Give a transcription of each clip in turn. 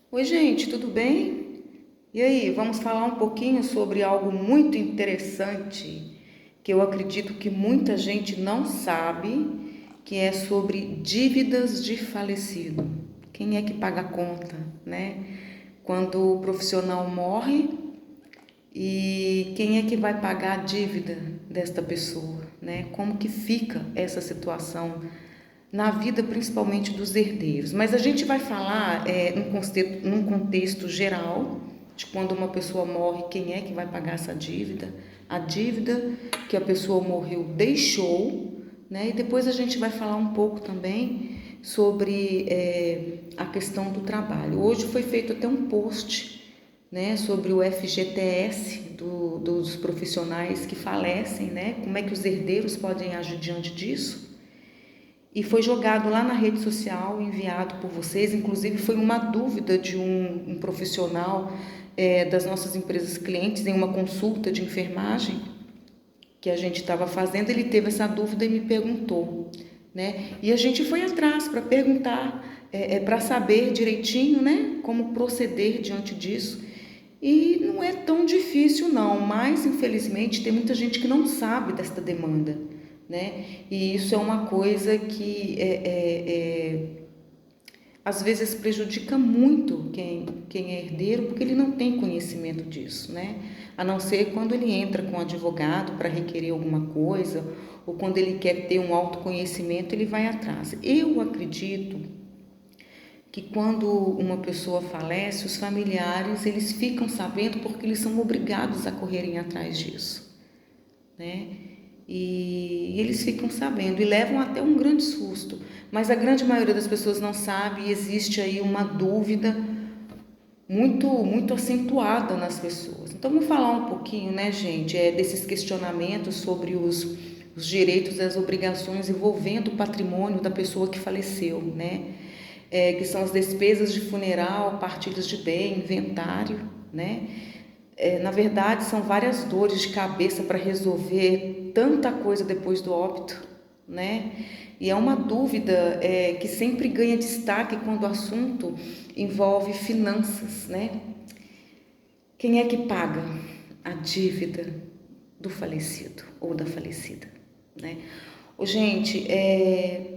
Oi, gente, tudo bem? E aí, vamos falar um pouquinho sobre algo muito interessante que eu acredito que muita gente não sabe, que é sobre dívidas de falecido. Quem é que paga a conta, né? Quando o profissional morre e quem é que vai pagar a dívida desta pessoa, né? Como que fica essa situação na vida, principalmente dos herdeiros. Mas a gente vai falar num contexto geral de quando uma pessoa morre, quem é que vai pagar essa dívida, a dívida que a pessoa morreu deixou, né? E depois a gente vai falar um pouco também sobre a questão do trabalho. Hoje foi feito até um post, né, sobre o FGTS dos profissionais que falecem, né? Como é que os herdeiros podem agir diante disso? E foi jogado lá na rede social, enviado por vocês. Inclusive, foi uma dúvida de um profissional das nossas empresas clientes em uma consulta de enfermagem que a gente estava fazendo. Ele teve essa dúvida e me perguntou, né? E a gente foi atrás para perguntar, para saber direitinho, né, como proceder diante disso. E não é tão difícil não, mas infelizmente tem muita gente que não sabe desta demanda, né? E isso é uma coisa que às vezes prejudica muito quem é herdeiro, porque ele não tem conhecimento disso, né? A não ser quando ele entra com um advogado para requerer alguma coisa, ou quando ele quer ter um autoconhecimento, ele vai atrás. Eu acredito que quando uma pessoa falece, os familiares eles ficam sabendo porque eles são obrigados a correrem atrás disso, né? E eles ficam sabendo e levam até um grande susto, mas a grande maioria das pessoas não sabe e existe aí uma dúvida muito acentuada nas pessoas. Então vamos falar um pouquinho, né, gente, desses questionamentos sobre os direitos e as obrigações envolvendo o patrimônio da pessoa que faleceu, né? Que são as despesas de funeral, partilhas de bem, inventário, né? Na verdade, são várias dores de cabeça para resolver tanta coisa depois do óbito, né? E é uma dúvida que sempre ganha destaque quando o assunto envolve finanças, né? Quem é que paga a dívida do falecido ou da falecida, né? Gente,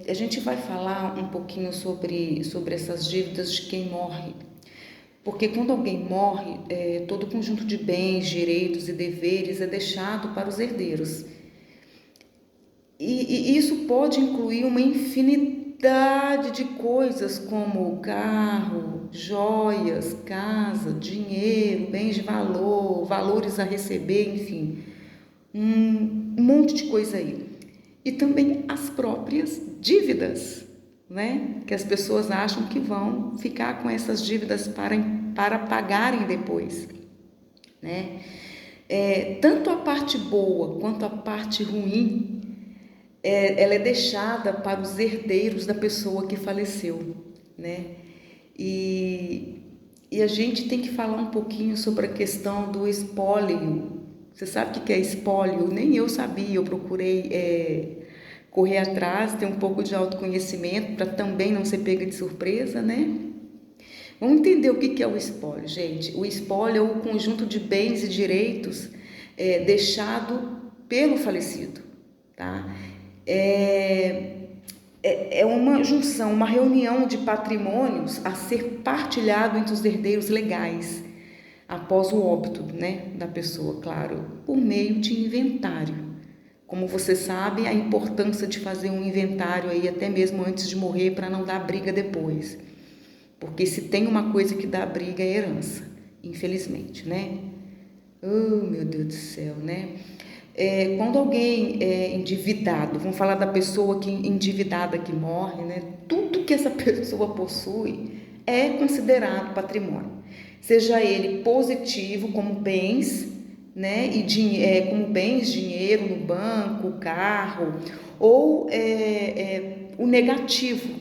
a gente vai falar um pouquinho sobre essas dívidas de quem morre, porque quando alguém morre, todo o conjunto de bens, direitos e deveres é deixado para os herdeiros. E isso pode incluir uma infinidade de coisas como carro, joias, casa, dinheiro, bens de valor, valores a receber, enfim, um monte de coisa aí. E também as próprias dívidas, né? Que as pessoas acham que vão ficar com essas dívidas para pagarem depois, né? Tanto a parte boa quanto a parte ruim ela é deixada para os herdeiros da pessoa que faleceu, né? E, e a gente tem que falar um pouquinho sobre a questão do espólio. Você sabe o que é espólio? Nem eu sabia, eu procurei correr atrás, ter um pouco de autoconhecimento para também não ser pega de surpresa, né? Vamos entender o que é o espólio, gente. O espólio é o conjunto de bens e direitos deixado pelo falecido, tá? É uma junção, uma reunião de patrimônios a ser partilhado entre os herdeiros legais após o óbito, né, da pessoa, claro, por meio de inventário. Como você sabe, a importância de fazer um inventário aí até mesmo antes de morrer para não dar briga depois. Porque se tem uma coisa que dá briga é herança, infelizmente, né? Oh, meu Deus do céu, né? Quando alguém é endividado, vamos falar da pessoa que endividada que morre, né? Tudo que essa pessoa possui é considerado patrimônio, seja ele positivo como bens, né? Como bens, dinheiro no banco, carro, ou o negativo.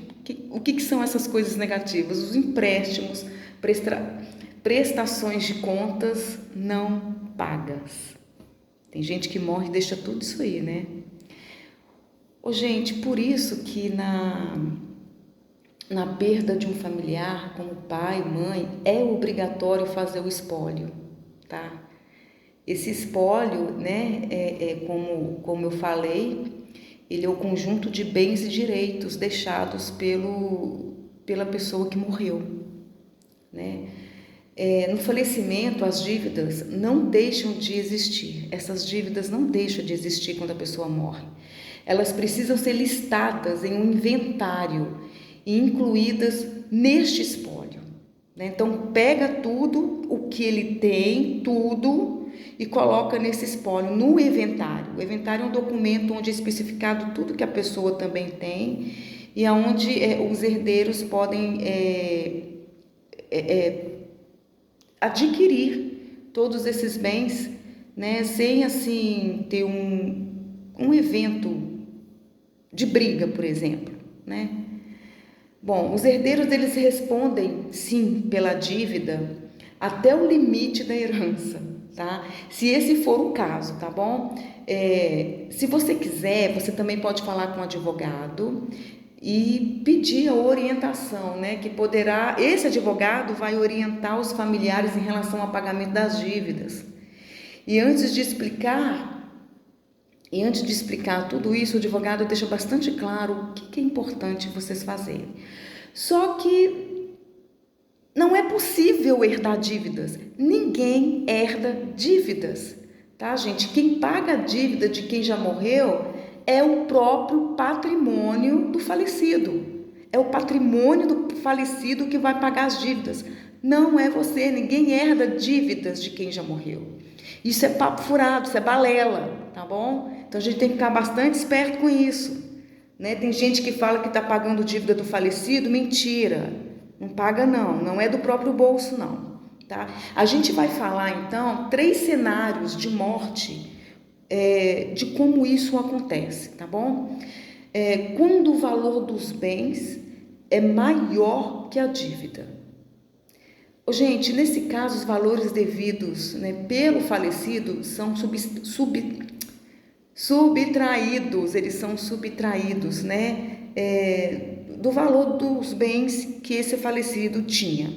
O que são essas coisas negativas? Os empréstimos, prestações de contas não pagas. Tem gente que morre e deixa tudo isso aí, né? Gente, por isso que na perda de um familiar, como pai, mãe, é obrigatório fazer o espólio, tá? Esse espólio, né, como eu falei, ele é o conjunto de bens e direitos deixados pela pessoa que morreu, né? No falecimento, as dívidas não deixam de existir. Essas dívidas não deixam de existir quando a pessoa morre. Elas precisam ser listadas em um inventário e incluídas neste espólio, né? Então, pega tudo o que ele tem, tudo, e coloca nesse espólio, no inventário. O inventário é um documento onde é especificado tudo que a pessoa também tem e aonde os herdeiros podem adquirir todos esses bens, né, sem assim ter um evento de briga, por exemplo, né? Bom, os herdeiros eles respondem sim pela dívida até o limite da herança, tá? Se esse for o caso, tá bom? Se você quiser, você também pode falar com o advogado e pedir a orientação, né? Que poderá, esse advogado vai orientar os familiares em relação ao pagamento das dívidas. E antes de explicar tudo isso, o advogado deixa bastante claro o que é importante vocês fazerem. Só que não é possível herdar dívidas. Ninguém herda dívidas, tá, gente? Quem paga a dívida de quem já morreu é o próprio patrimônio do falecido. É o patrimônio do falecido que vai pagar as dívidas. Não é você, ninguém herda dívidas de quem já morreu. Isso é papo furado, isso é balela, tá bom? Então a gente tem que ficar bastante esperto com isso, né? Tem gente que fala que está pagando dívida do falecido, mentira, não paga não é do próprio bolso não, tá? A gente vai falar então 3 cenários de morte, de como isso acontece, tá bom? Quando o valor dos bens é maior que a dívida. Gente, nesse caso, os valores devidos, né, pelo falecido são subtraídos, eles são subtraídos, né, do valor dos bens que esse falecido tinha,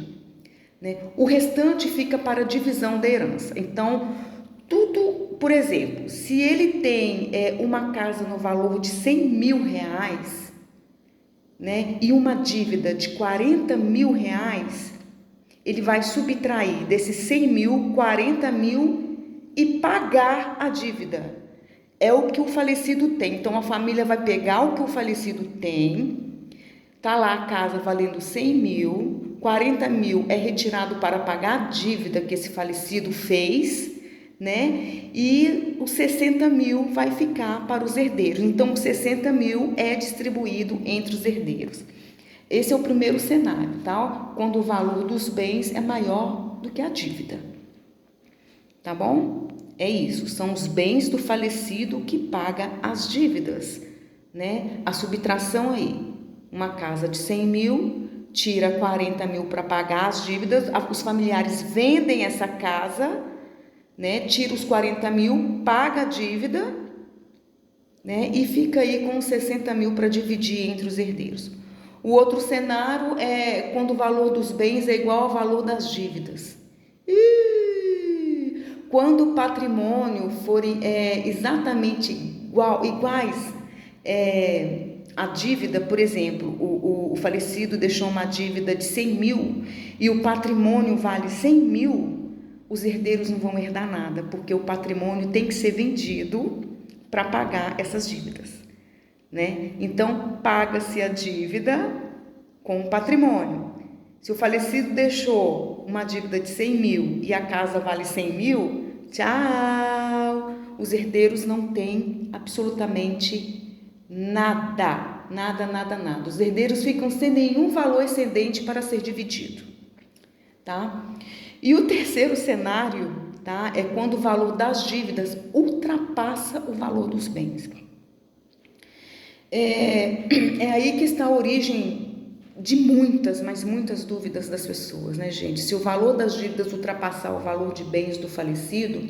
né? O restante fica para a divisão da herança. Então, tudo, por exemplo, se ele tem uma casa no valor de 100 mil reais, né, e uma dívida de 40 mil reais, ele vai subtrair desses 100 mil, 40 mil e pagar a dívida. É o que o falecido tem. Então, a família vai pegar o que o falecido tem, tá lá a casa valendo 100 mil, 40 mil é retirado para pagar a dívida que esse falecido fez, né? E os 60 mil vai ficar para os herdeiros. Então, os 60 mil é distribuído entre os herdeiros. Esse é o primeiro cenário, tá? Quando o valor dos bens é maior do que a dívida, tá bom? É isso, são os bens do falecido que paga as dívidas, né? A subtração aí, uma casa de 100 mil, tira 40 mil para pagar as dívidas, os familiares vendem essa casa, né? Tira os 40 mil, paga a dívida, né? E fica aí com os 60 mil para dividir entre os herdeiros. O outro cenário é quando o valor dos bens é igual ao valor das dívidas. Quando o patrimônio for exatamente iguais a dívida, por exemplo, o falecido deixou uma dívida de 100 mil e o patrimônio vale 100 mil, os herdeiros não vão herdar nada, porque o patrimônio tem que ser vendido para pagar essas dívidas, né? Então, paga-se a dívida com o patrimônio. Se o falecido deixou uma dívida de 100 mil e a casa vale 100 mil, tchau! Os herdeiros não têm absolutamente nada, nada. Os herdeiros ficam sem nenhum valor excedente para ser dividido, tá? E o terceiro cenário, tá, é quando o valor das dívidas ultrapassa o valor dos bens. É aí que está a origem de muitas, mas muitas dúvidas das pessoas, né, gente? Se o valor das dívidas ultrapassar o valor de bens do falecido,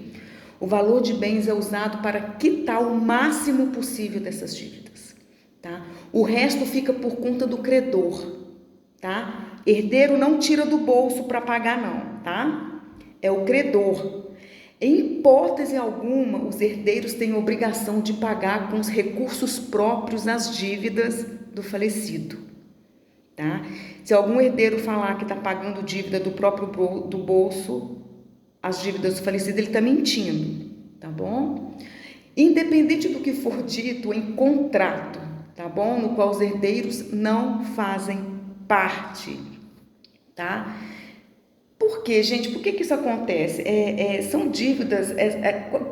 o valor de bens é usado para quitar o máximo possível dessas dívidas, tá? O resto fica por conta do credor, tá? Herdeiro não tira do bolso para pagar não, tá? É o credor. Em hipótese alguma, os herdeiros têm obrigação de pagar com os recursos próprios as dívidas do falecido, tá? Se algum herdeiro falar que está pagando dívida do próprio do bolso, as dívidas do falecido, ele está mentindo, tá bom? Independente do que for dito em contrato, tá bom? No qual os herdeiros não fazem parte, tá? Por quê, gente? Por que isso acontece? São dívidas,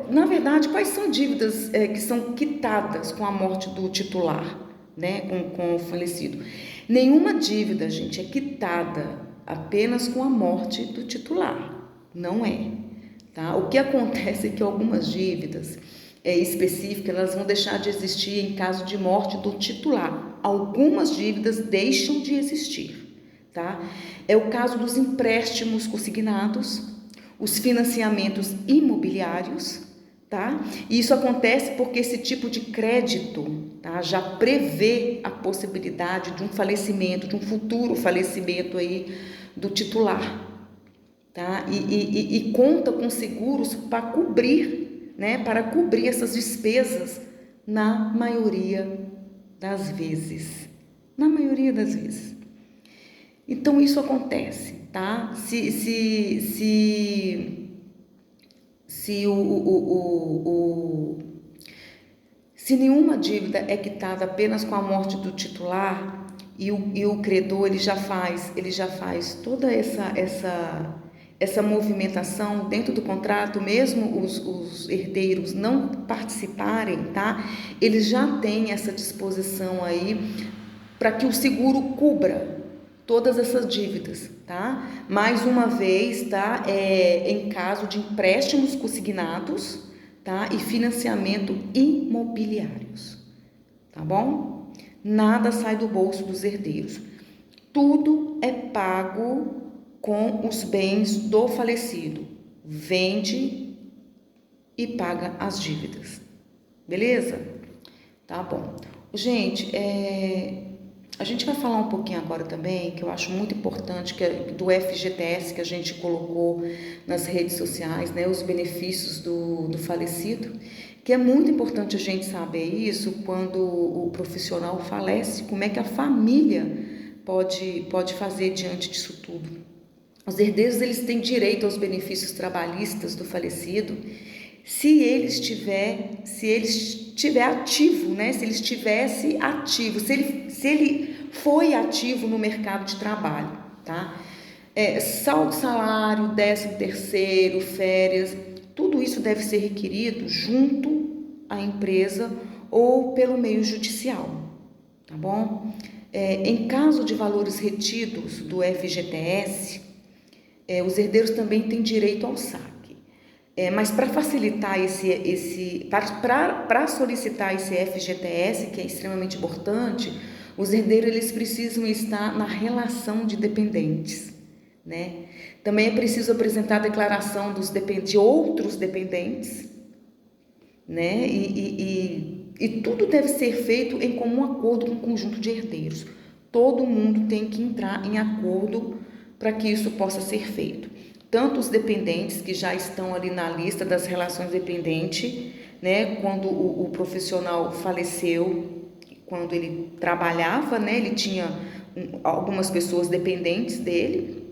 na verdade, quais são dívidas que são quitadas com a morte do titular, né? Com o falecido? Nenhuma dívida, gente, é quitada apenas com a morte do titular. Não é, tá? O que acontece é que algumas dívidas específicas, elas vão deixar de existir em caso de morte do titular. Algumas dívidas deixam de existir, tá? É o caso dos empréstimos consignados, os financiamentos imobiliários, tá? E isso acontece porque esse tipo de crédito, tá, já prevê a possibilidade de um falecimento, de um futuro falecimento aí do titular, tá? E conta com seguros para cobrir, né? Para cobrir essas despesas na maioria das vezes. Na maioria das vezes. Então isso acontece, tá? Se nenhuma dívida é quitada apenas com a morte do titular e o credor ele já faz toda essa movimentação dentro do contrato, mesmo os herdeiros não participarem, tá? Eles já têm essa disposição aí para que o seguro cubra todas essas dívidas, tá? Mais uma vez, tá? Em caso de empréstimos consignados, tá? E financiamento imobiliários, tá bom? Nada sai do bolso dos herdeiros. Tudo é pago com os bens do falecido. Vende e paga as dívidas. Beleza? Tá bom. Gente, a gente vai falar um pouquinho agora também, que eu acho muito importante, que é do FGTS que a gente colocou nas redes sociais, né? Os benefícios do falecido, que é muito importante a gente saber isso quando o profissional falece, como é que a família pode fazer diante disso tudo. Os herdeiros, eles têm direito aos benefícios trabalhistas do falecido se ele estiver ativo, né? Se ele estivesse ativo, se ele foi ativo no mercado de trabalho, tá? Saldo salário, 13º, férias, tudo isso deve ser requerido junto à empresa ou pelo meio judicial, tá bom? Em caso de valores retidos do FGTS, os herdeiros também têm direito ao saque. Mas para facilitar para solicitar esse FGTS, que é extremamente importante, os herdeiros eles precisam estar na relação de dependentes, né? Também é preciso apresentar a declaração de outros dependentes, né? E tudo deve ser feito em comum acordo com o conjunto de herdeiros. Todo mundo tem que entrar em acordo para que isso possa ser feito. Tanto os dependentes que já estão ali na lista das relações dependentes, né? Quando o profissional faleceu, quando ele trabalhava, né? Ele tinha algumas pessoas dependentes dele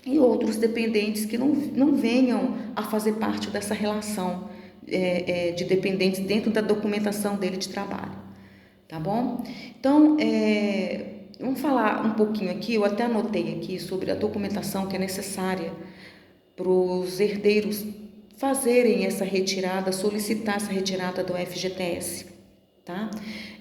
e outros dependentes que não venham a fazer parte dessa relação de dependentes dentro da documentação dele de trabalho, tá bom? Então, vamos falar um pouquinho aqui, eu até anotei aqui sobre a documentação que é necessária para os herdeiros fazerem essa retirada, solicitar essa retirada do FGTS, tá?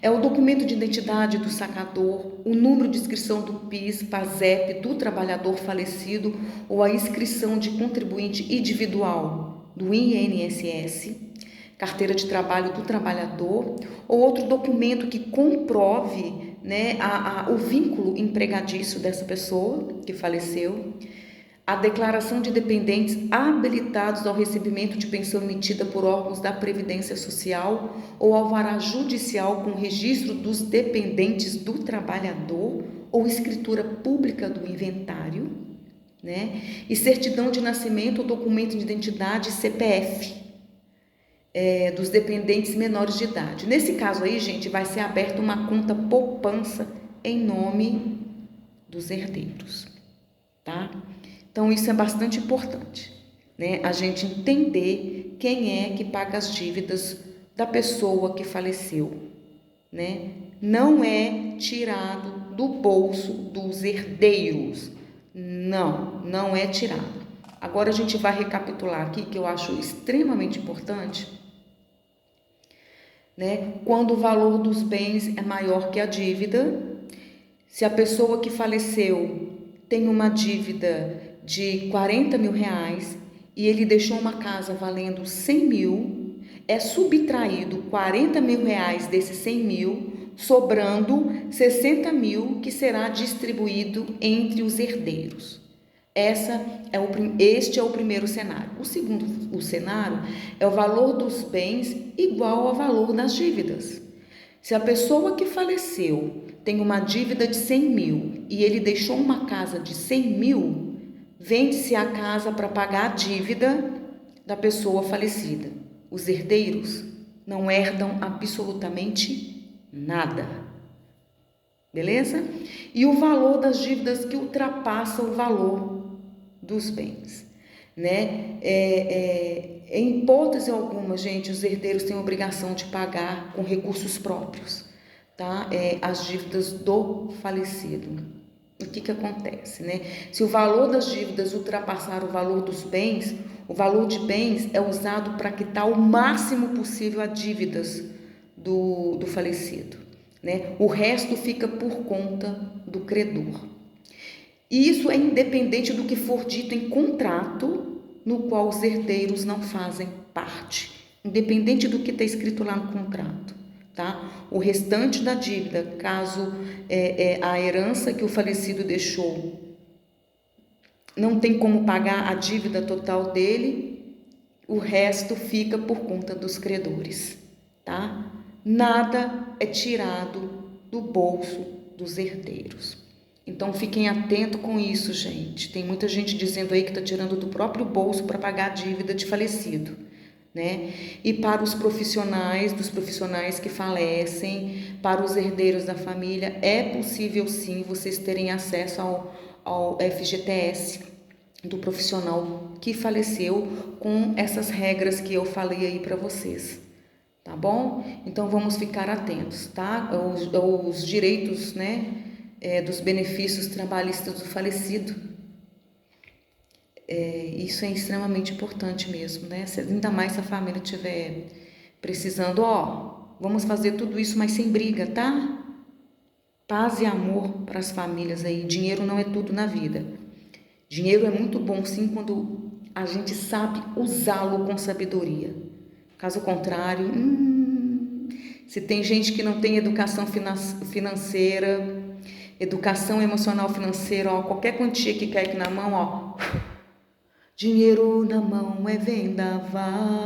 É o documento de identidade do sacador, o número de inscrição do PIS, PASEP do trabalhador falecido ou a inscrição de contribuinte individual do INSS, carteira de trabalho do trabalhador ou outro documento que comprove, né, o vínculo empregatício dessa pessoa que faleceu, a declaração de dependentes habilitados ao recebimento de pensão emitida por órgãos da Previdência Social ou alvará judicial com registro dos dependentes do trabalhador ou escritura pública do inventário, né? E certidão de nascimento ou documento de identidade CPF dos dependentes menores de idade. Nesse caso aí, gente, vai ser aberta uma conta poupança em nome dos herdeiros, tá? Então, isso é bastante importante, né? A gente entender quem é que paga as dívidas da pessoa que faleceu, né? Não é tirado do bolso dos herdeiros. Não é tirado. Agora a gente vai recapitular aqui, que eu acho extremamente importante, né? Quando o valor dos bens é maior que a dívida, se a pessoa que faleceu tem uma dívida de 40 mil reais e ele deixou uma casa valendo 100 mil, é subtraído 40 mil reais desses 100 mil, sobrando 60 mil que será distribuído entre os herdeiros. Este é o primeiro cenário. O segundo cenário é o valor dos bens igual ao valor das dívidas. Se a pessoa que faleceu tem uma dívida de 100 mil e ele deixou uma casa de 100 mil, vende-se a casa para pagar a dívida da pessoa falecida. Os herdeiros não herdam absolutamente nada. Beleza? E o valor das dívidas que ultrapassa o valor dos bens, né? Em hipótese alguma, gente, os herdeiros têm a obrigação de pagar com recursos próprios, tá? As dívidas do falecido. O que acontece, né? Se o valor das dívidas ultrapassar o valor dos bens, o valor de bens é usado para quitar o máximo possível as dívidas do falecido, né? O resto fica por conta do credor. E isso é independente do que for dito em contrato, no qual os herdeiros não fazem parte. Independente do que está escrito lá no contrato, tá? O restante da dívida, caso a herança que o falecido deixou não tem como pagar a dívida total dele, o resto fica por conta dos credores, tá? Nada é tirado do bolso dos herdeiros. Então, fiquem atentos com isso, gente. Tem muita gente dizendo aí que está tirando do próprio bolso para pagar a dívida de falecido, né? E para os profissionais, dos profissionais que falecem, para os herdeiros da família, é possível sim vocês terem acesso ao FGTS do profissional que faleceu com essas regras que eu falei aí para vocês, tá bom? Então, vamos ficar atentos, tá? Os direitos, né? Dos benefícios trabalhistas do falecido. Isso é extremamente importante mesmo, né? Ainda mais se a família estiver precisando, vamos fazer tudo isso, mas sem briga, tá? Paz e amor para as famílias aí. Dinheiro não é tudo na vida. Dinheiro é muito bom, sim, quando a gente sabe usá-lo com sabedoria. Caso contrário, se tem gente que não tem educação financeira, educação emocional financeira, qualquer quantia que cai aqui na mão, dinheiro na mão é vendaval.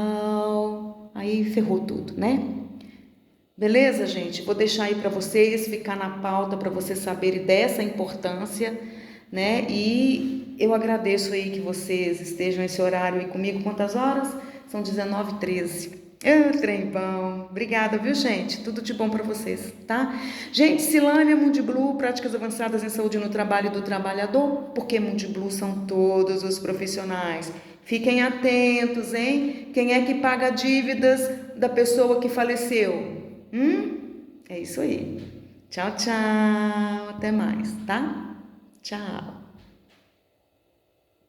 Aí ferrou tudo, né? Beleza, gente? Vou deixar aí para vocês, ficar na pauta para vocês saberem dessa importância, né? E eu agradeço aí que vocês estejam nesse horário aí comigo. Quantas horas? São 19h13. Trem bom. Obrigada, viu, gente? Tudo de bom para vocês, tá? Gente, Silânia Mundiblu, práticas avançadas em saúde no trabalho e do trabalhador, porque Mundiblu são todos os profissionais. Fiquem atentos, hein? Quem é que paga dívidas da pessoa que faleceu? É isso aí. Tchau, tchau. Até mais, tá? Tchau.